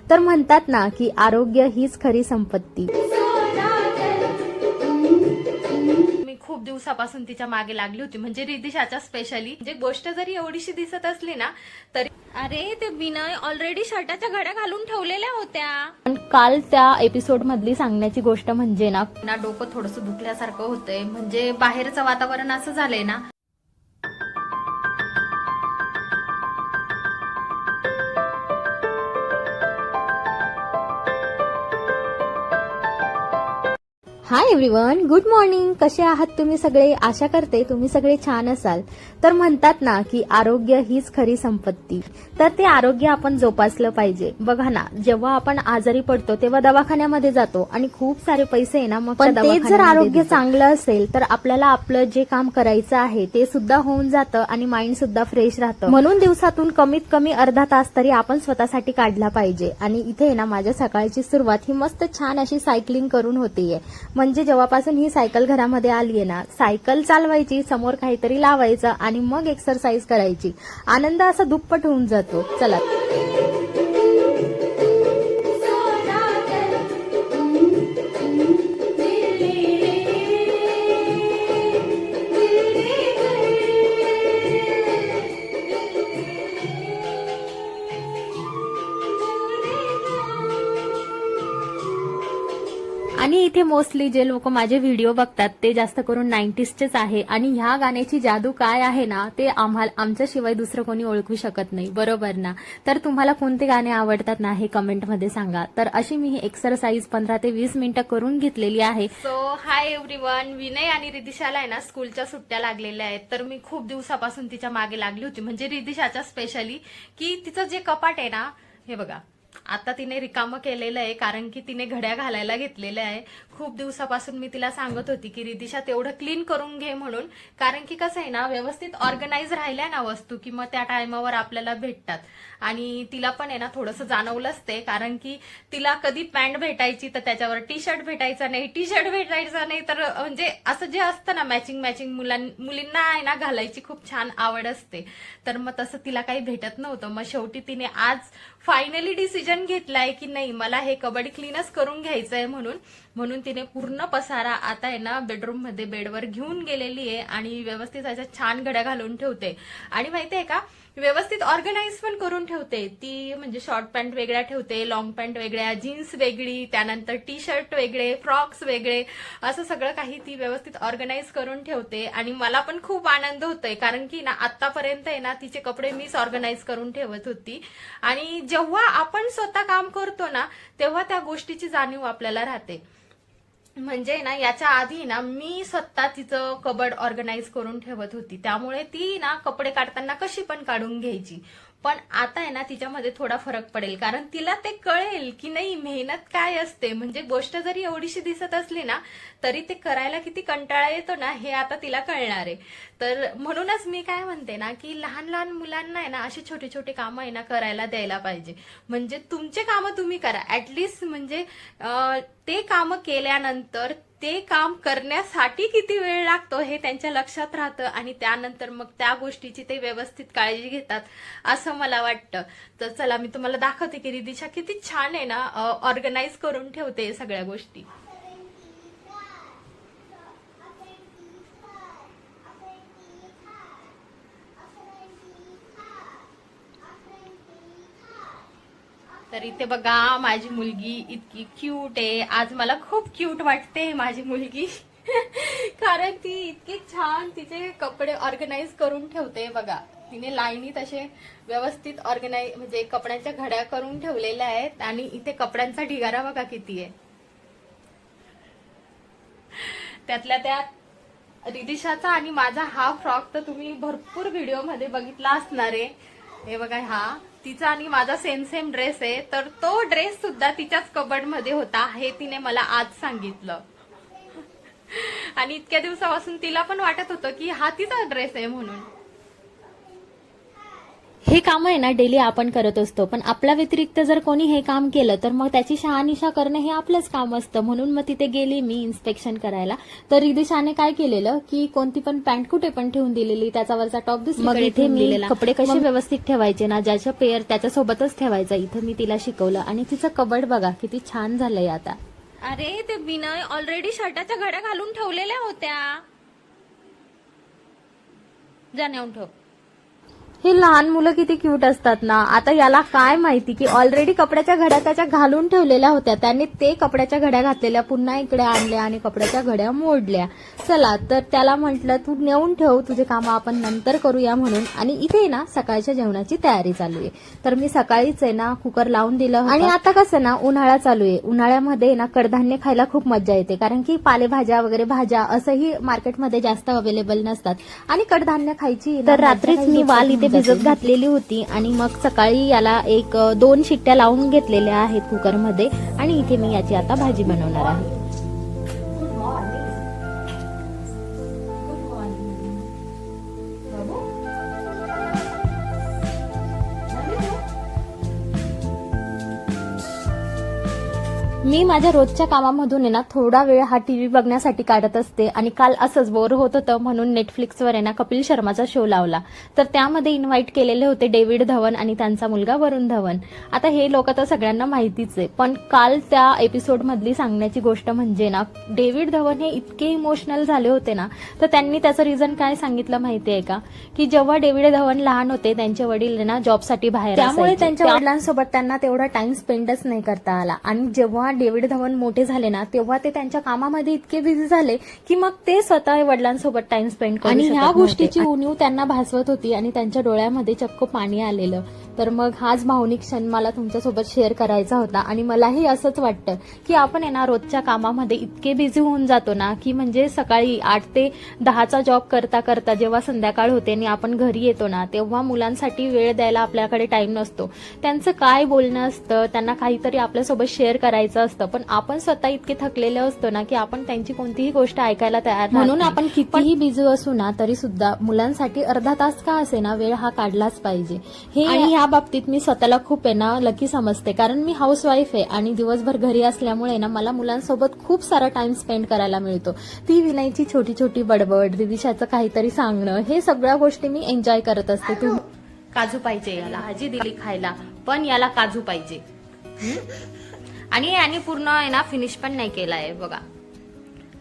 तर म्हणतात ना की आरोग्य हीच खरी संपत्ती। मी खूप दिवसापासून तिच्या मागे लागली होती, म्हणजे रिदिशाच्या स्पेशली। म्हणजे गोष्ट जरी एवढीशी दिसत असली ना तरी अरे ते विनय ऑलरेडी शर्टाच्या घड्या घालून ठेवलेल्या होत्या। पण काल त्या एपिसोड मधली सांगण्याची गोष्ट म्हणजे ना डोकं थोडंसं दुखल्यासारखं होतंय, म्हणजे बाहेरचं वातावरण असं झालंय ना। Hi everyone, good morning. कसे आहात तुम्ही सगळे? आशा करते तुम्ही सगळे छान असाल। तर म्हणतात ना की आरोग्य हीच खरी संपत्ती, तर ते आरोग्य आपण जोपासलं पाहिजे। बघा ना, जेव्हा आपण आजारी पडतो तेव्हा दवाखान्यामध्ये जातो आणि खूप सारे पैसे आहे ना, मग पण तेच जर आरोग्य चांगलं असेल तर आपल्याला आपलं जे काम करायचं आहे ते सुद्धा होऊन जातं आणि माइंड सुद्धा फ्रेश राहतं। म्हणून दिवसातून कमीत कमी अर्धा तास तरी आपण स्वतःसाठी काढला पाहिजे। आणि इथे ना माझ्या सकाळची सुरुवात ही मस्त छान अशी सायकलिंग करून होतीये। म्हणजे जेव्हापासून ही सायकल घरामध्ये आलीये ना, सायकल चालवायची, समोर काहीतरी लावायचं आणि मग एक्सरसाइज करायची, आनंद असा दुप्पट होऊन जातो। चला आणि इथे मोस्टली जे लोक माझे व्हिडिओ बघतात ते जास्त करून 90sचेच आहे आणि ह्या गाण्याची जादू काय आहे ना ते आमच्याशिवाय दुसरं कोणी ओळखू शकत नाही, बरोबर ना? तर तुम्हाला कोणते गाणे आवडतात ना हे कमेंटमध्ये सांगा। तर अशी मी ही एक्सरसाइज 15 ते 20 मिनिटं करून घेतलेली आहे। सो हाय एव्हरीवन, विनय आणि रिदिशाला आहे ना स्कूलच्या सुट्ट्या लागलेल्या आहेत। तर मी खूप दिवसापासून तिच्या मागे लागली होती, म्हणजे रिदिशाच्या स्पेशली, की तिचं जे कपाट आहे ना, हे बघा आता तिने रिकामं केलेलं आहे, कारण की तिने घड्या घालायला घेतलेल्या आहे। खूप दिवसापासून मी तिला सांगत होती की रिदिशा तेवढं क्लीन करून घे म्हणून, कारण की कसं आहे ना, व्यवस्थित ऑर्गनाइज राहिल्या ना वस्तू की मग त्या टायमावर आपल्याला भेटतात। आणि तिला पण आहे ना थोडंसं जाणवलंच ते, कारण की तिला कधी पॅन्ट भेटायची तर त्याच्यावर टी शर्ट भेटायचा नाही, टी शर्ट भेटायचा नाही, तर म्हणजे असं जे असतं ना मॅचिंग मॅचिंग मुलींना आहे ना घालायची खूप छान आवड असते। तर मग तसं तिला काही भेटत नव्हतं। मग शेवटी तिने आज फायनली डिसिजन घेतलाय की नाही, मला हे कबड्डी क्लीनच करून घ्यायचंय म्हणून तिने पूर्ण पसारा आता आहे ना बेडरूम मध्ये बेडवर घेऊन गेलेली आहे आणि व्यवस्थित अशा छान घड्या घालून ठेवते। आणि माहितीये का, व्यवस्थित ऑर्गनाइज पण करून ठेवते ती, म्हणजे शॉर्ट पॅन्ट वेगळ्या ठेवते, लॉंग पॅन्ट वेगळ्या, जीन्स वेगळी, त्यानंतर टी शर्ट वेगळे, फ्रॉक्स वेगळे, असं सगळं काही ती व्यवस्थित ऑर्गनाइज करून ठेवते। आणि मला पण खूप आनंद होतोय, कारण की ना आतापर्यंत आहे ना तिचे कपडे मीच ऑर्गनाइज करून ठेवत होती। आणि जेव्हा आपण स्वतः काम करतो ना तेव्हा त्या गोष्टीची जाणीव आपल्याला राहते। म्हणजे ना याच्या आधी ना मी स्वतः तिचं कबड ऑर्गनाइज करून ठेवत होती, त्यामुळे ती ना कपडे काढताना कशी पण काढून घ्यायची। पण आता आहे ना तिच्यामध्ये थोडा फरक पडेल, कारण तिला ते कळेल की नाही मेहनत काय असते। म्हणजे गोष्ट जरी एवढीशी दिसत असली ना तरी ते करायला किती कंटाळा येतो ना हे आता तिला कळणार आहे। तर म्हणूनच मी काय म्हणते ना की लहान लहान मुलांना आहे ना अशी छोटी छोटी कामं आहे ना करायला द्यायला पाहिजे। म्हणजे तुमचे कामं तुम्ही करा ऍटलिस्ट, म्हणजे ते कामं केल्यानंतर ते काम करण्यासाठी किती वेळ लागतो हे त्यांच्या लक्षात राहतं आणि त्यानंतर मग त्या गोष्टीची ते व्यवस्थित काळजी घेतात असं मला वाटतं। तर चला मी तुम्हाला दाखवते की रिदिशा किती छान आहे ना ऑर्गनाइज करून ठेवते सगळ्या गोष्टी। तर इथे बघा माझी मुलगी इतकी क्यूट आहे, आज मला खूप क्यूट वाटते माझी मुलगी कारण ती इतकी छान तिचे कपडे ऑर्गनाइज करून ठेवते। बघा तिने लाईनीत असे व्यवस्थित ऑर्गनाइज, म्हणजे कपड्यांच्या घड्या करून ठेवलेल्या आहेत आणि इथे कपड्यांचा ढिगारा बघा किती आहे। त्यातल्या त्यात रिदिशाचा आणि माझा हा फ्रॉक तर तुम्ही भरपूर व्हिडिओ मध्ये बघितला असणार आहे। हे बघा, हा तिचा आणि माझा सेम सेम ड्रेस आहे, तर तो ड्रेस सुद्धा तिच्याच कबड मध्ये होता हे तिने मला आज सांगितलं। आणि इतक्या दिवसापासून तिला पण वाटत होतं की हा तिचा ड्रेस आहे म्हणून। हे काम आहे ना डेली आपण करत असतो, पण आपल्या व्यतिरिक्त जर कोणी हे काम केलं तर मग त्याची शहानिशा करणं हे आपलंच काम असतं. म्हणून मग तिथे गेली मी इन्स्पेक्शन करायला. तर रिदिशाने काय केलेलं की कोणती पण पॅन्ट कुठे पण ठेवून दिलेली, त्याचा वरचा टॉप दुसरीकडे इथे मी कपडे कसे व्यवस्थित ठेवायचे ना, ज्याच्या पेअर त्याच्यासोबतच ठेवायचा, इथं मी तिला शिकवलं. आणि तिचं कबड बघा किती छान झालंय आता. अरे ते विनय ऑलरेडी शर्टाच्या घड्या घालून ठेवलेल्या होत्या. जा नेऊन ठेव. हे लहान मुलं किती क्यूट असतात ना. आता याला काय माहिती की ऑलरेडी कपड्याच्या घड्या त्याच्या घालून ठेवलेल्या होत्या, त्याने ते कपड्याच्या घड्या घातलेल्या पुन्हा इकडे आणल्या आणि कपड्याच्या घड्या मोडल्या. चला तर त्याला म्हटलं तू नेऊन ठेव, तुझे काम आपण नंतर करूया म्हणून. आणि इथे ना सकाळच्या जेवणाची तयारी चालू आहे. तर मी सकाळीच आहे ना कुकर लावून दिलं. आणि आता कसं ना उन्हाळा चालू आहे, उन्हाळ्यामध्ये ना कडधान्य खायला खूप मजा येते, कारण की पालेभाज्या वगैरे भाज्या असंही मार्केटमध्ये जास्त अवेलेबल नसतात आणि कडधान्य खायची. तर रात्रीच मी वाल इथे भिजत घातलेली होती आणि मग सकाळी याला 1-2 शिट्ट्या लावून घेतलेल्या आहेत कुकरमध्ये. आणि इथे मी याची आता भाजी बनवणार आहे. मी माझ्या रोजच्या कामामधून आहे ना थोडा वेळ हा टीव्ही बघण्यासाठी काढत असते. आणि काल असंच बोर होत होतं म्हणून नेटफ्लिक्सवर आहे ना कपिल शर्माचा शो लावला. तर त्यामध्ये इन्व्हाइट केलेले होते डेव्हिड धवन आणि त्यांचा मुलगा वरुण धवन. आता हे लोक तर सगळ्यांना माहितीच आहे, पण काल त्या एपिसोड मधली सांगण्याची गोष्ट म्हणजे ना डेव्हिड धवन हे इतके इमोशनल झाले होते ना. तर त्यांनी त्याचं रिझन काय सांगितलं माहितीये का, की जेव्हा डेव्हिड धवन लहान होते त्यांचे वडील ना जॉबसाठी बाहेर, त्यामुळे त्यांच्या वडिलांसोबत त्यांना तेवढा टाइम स्पेंडच नाही करता आला. आणि जेव्हा डेव्हिड धवन मोठे झाले ना तेव्हा ते त्यांच्या कामामध्ये इतके बिझी झाले की मग ते स्वतः वडिलांसोबत टाइम स्पेंड करू शकत नव्हते. आणि ह्या गोष्टीची उणीव त्यांना भासवत होती आणि त्यांच्या डोळ्यामध्ये चक्क पाणी आलेलं. तर मग हाच भावनिक क्षण मला तुमच्यासोबत शेअर करायचा होता. आणि मलाही असंच वाटतं की आपण आहे ना रोजच्या कामामध्ये इतके बिझी होऊन जातो ना, की म्हणजे सकाळी 8 ते 10चा जॉब करता करता जेव्हा संध्याकाळ होते आणि आपण घरी येतो ना तेव्हा मुलांसाठी वेळ द्यायला आपल्याकडे टाइम नसतो. त्यांचं काय बोलणं असतं, त्यांना काहीतरी आपल्यासोबत शेअर करायचं असतं, पण आपण स्वतः इतके थकलेले असतो ना की आपण त्यांची कोणतीही गोष्ट ऐकायला तयार. म्हणून आपण कितीही बिझी असू ना तरी सुद्धा मुलांसाठी अर्धा तास का असे ना वेळ हा काढलाच पाहिजे. हे आणि ह्या बाबतीत मी स्वतःला खूप आहे ना लकी समजते, कारण मी हाऊसवाईफ आहे आणि दिवसभर घरी असल्यामुळे ना मला मुलांसोबत खूप सारा टाइम स्पेंड करायला मिळतो. ती विनयची छोटी छोटी बडबड, रिदिशाचं काहीतरी सांगणं, हे सगळ्या गोष्टी मी एन्जॉय करत असते. काजू पाहिजे याला, भाजी दिली खायला पण याला काजू पाहिजे. आणि याने पूर्ण आहे ना फिनिश पण नाही केलाय बघा.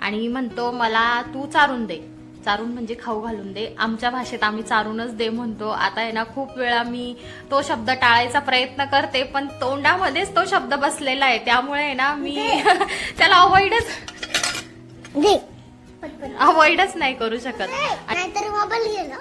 आणि म्हणतो मला तू चारून दे, चारून म्हणजे खाऊ घालून दे, आमच्या भाषेत आम्ही चारूनच दे म्हणतो. आता आहे ना खूप वेळा मी तो शब्द टाळायचा प्रयत्न करते पण तोंडामध्येच तो शब्द बसलेला आहे, त्यामुळे आहे ना मी त्याला अवॉइडच नाही करू शकत. नाहीतर मोबाईल गेला.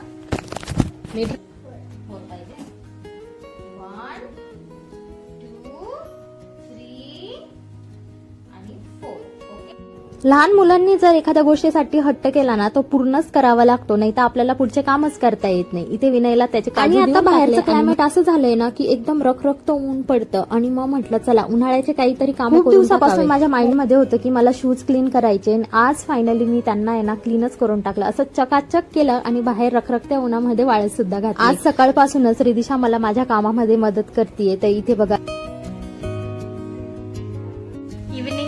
लहान मुलांनी जर एखाद्या गोष्टीसाठी हट्ट केला ना तो पूर्णच करावा लागतो, नाही तर आपल्याला पुढचे कामच करता येत नाही. इथे विनयला त्याचे आणि आता बाहेरचं क्लायमेट असं झालंय ना की एकदम रखरखतं ऊन पडतं. आणि मग म्हटलं चला उन्हाळ्याचे काहीतरी काम. खूप दिवसापासून माझ्या माइंडमध्ये होतं की मला शूज क्लीन करायचे. आज फायनली मी त्यांना आहे ना क्लीनच करून टाकलं, असं चकाचक केलं आणि बाहेर रखरखत्या उन्हामध्ये वाळत सुद्धा घातली. आज सकाळपासूनच रिदिशा मला माझ्या कामामध्ये मदत करतेय. तर इथे बघा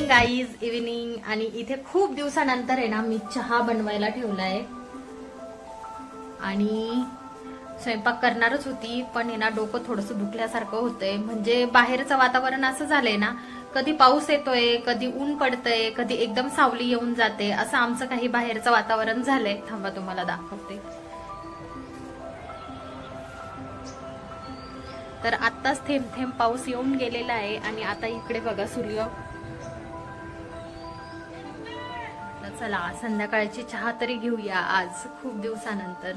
गाईज इव्हिनिंग. आणि इथे खूप दिवसानंतर आहे ना मी चहा बनवायला ठेवलाय. आणि स्वयंपाक करणारच होती पण आहे ना डोकं थोडंसं दुखल्यासारखं होतंय. म्हणजे बाहेरचं वातावरण असं झालंय ना, कधी पाऊस येतोय, कधी ऊन पडतंय, कधी एकदम सावली येऊन जाते, असं आमचं काही बाहेरचं वातावरण झालंय. थांबा तुम्हाला दाखवते. तर आत्ताच थेंब थेंब पाऊस येऊन गेलेला आहे. आणि आता इकडे बघा सूर्य. चला संध्याकाळची चहा तरी घेऊया आज खूप दिवसानंतर.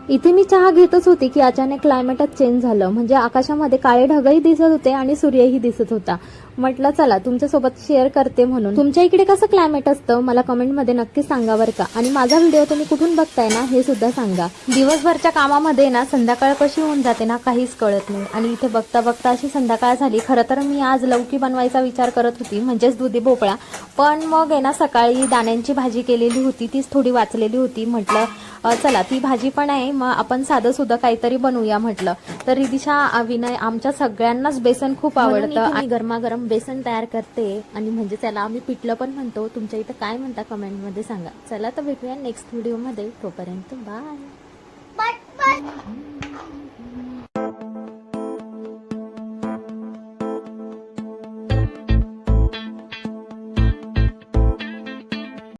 इथे मी चहा घेतच होती की अचानक क्लायमेटच चेंज झालं. म्हणजे आकाशामध्ये काळे ढगही दिसत होते आणि सूर्यही दिसत होता. म्हटलं चला तुमच्यासोबत शेअर करते म्हणून. तुमच्या इकडे कसं क्लायमेट असतं मला कमेंटमध्ये नक्की सांगा बरं का. आणि माझा व्हिडिओ तुम्ही कुठून बघताय ना हे सुद्धा सांगा. दिवसभरच्या कामामध्ये ना संध्याकाळ कशी होऊन जाते ना काहीच कळत नाही. आणि इथे बघता बघता अशी संध्याकाळ झाली. खरं तर मी आज लौकी बनवायचा विचार करत होती, म्हणजेच दुधी भोपळा. पण मग आहे ना सकाळी दाण्यांची भाजी केलेली होती, तीच थोडी वाचलेली होती. म्हटलं चला ती भाजी पण आहे, मग आपण साधं सुद्धा काहीतरी बनवूया म्हटलं. तर रिदिशा, विनय आमच्या सगळ्यांनाच बेसन खूप आवडतं आणि गरमागरम बेसन तयार करते. आणि म्हणजे त्याला आम्ही पिठलं पण म्हणतो. तुमच्या इथं काय म्हणता कमेंटमध्ये सांगा. चला तर भेटूया नेक्स्ट व्हिडिओमध्ये. तोपर्यंत बाय. बट